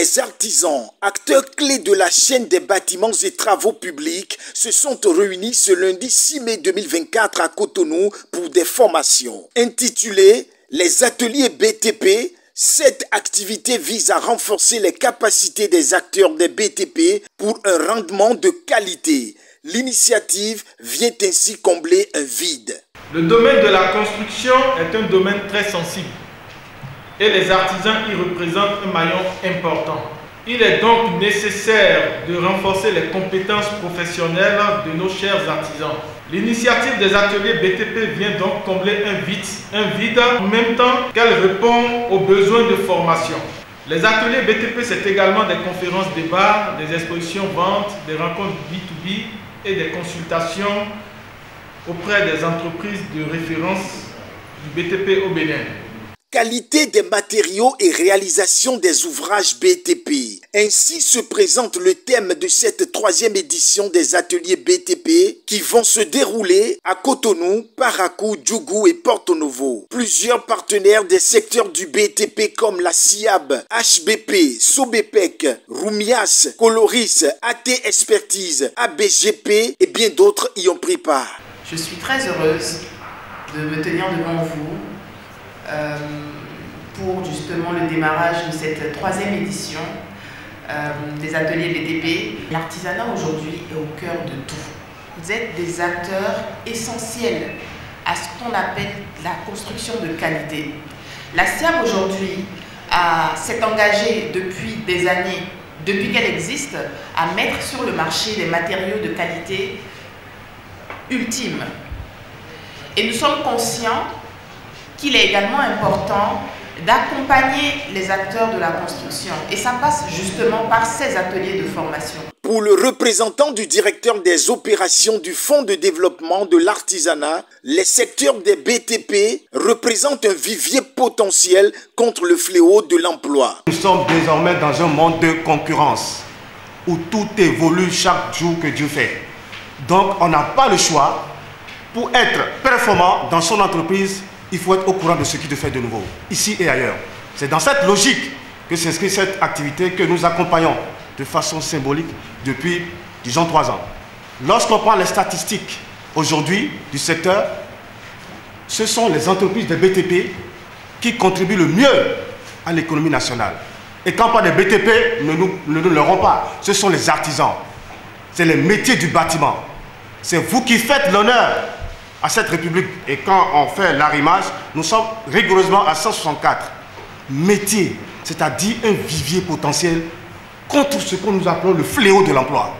Les artisans, acteurs clés de la chaîne des bâtiments et travaux publics, se sont réunis ce lundi 6 mai 2024 à Cotonou pour des formations. Intitulées « Les ateliers BTP », cette activité vise à renforcer les capacités des acteurs des BTP pour un rendement de qualité. L'initiative vient ainsi combler un vide. Le domaine de la construction est un domaine très sensible et les artisans y représentent un maillon important. Il est donc nécessaire de renforcer les compétences professionnelles de nos chers artisans. L'initiative des ateliers BTP vient donc combler un vide en même temps qu'elle répond aux besoins de formation. Les ateliers BTP, c'est également des conférences débats, des expositions ventes, des rencontres B2B et des consultations auprès des entreprises de référence du BTP au Bénin. Qualité des matériaux et réalisation des ouvrages BTP. Ainsi se présente le thème de cette 3e édition des ateliers BTP qui vont se dérouler à Cotonou, Parakou, Djougou et Porto Novo. Plusieurs partenaires des secteurs du BTP comme la SIAB, HBP, Sobepec, Roumias, Coloris, AT Expertise, ABGP et bien d'autres y ont pris part. Je suis très heureuse de me tenir devant vous pour justement le démarrage de cette 3e édition des ateliers BTP. L'artisanat aujourd'hui est au cœur de tout. Vous êtes des acteurs essentiels à ce qu'on appelle la construction de qualité. La SIAB aujourd'hui s'est engagée depuis des années, depuis qu'elle existe, à mettre sur le marché des matériaux de qualité ultime. Et nous sommes conscients qu'il est également important d'accompagner les acteurs de la construction. Et ça passe justement par ces ateliers de formation. Pour le représentant du directeur des opérations du Fonds de développement de l'artisanat, les secteurs des BTP représentent un vivier potentiel contre le fléau de l'emploi. Nous sommes désormais dans un monde de concurrence où tout évolue chaque jour que Dieu fait. Donc on n'a pas le choix. Pour être performant dans son entreprise, il faut être au courant de ce qui te fait de nouveau, ici et ailleurs. C'est dans cette logique que s'inscrit cette activité que nous accompagnons de façon symbolique depuis, disons, 3 ans. Lorsqu'on prend les statistiques aujourd'hui du secteur, ce sont les entreprises de BTP qui contribuent le mieux à l'économie nationale. Et quand on parle de BTP, ne nous leurrons pas, ce sont les artisans, c'est les métiers du bâtiment. C'est vous qui faites l'honneur à cette République. Et quand on fait l'arrimage, nous sommes rigoureusement à 164 métiers, c'est-à-dire un vivier potentiel contre ce que nous appelons le fléau de l'emploi.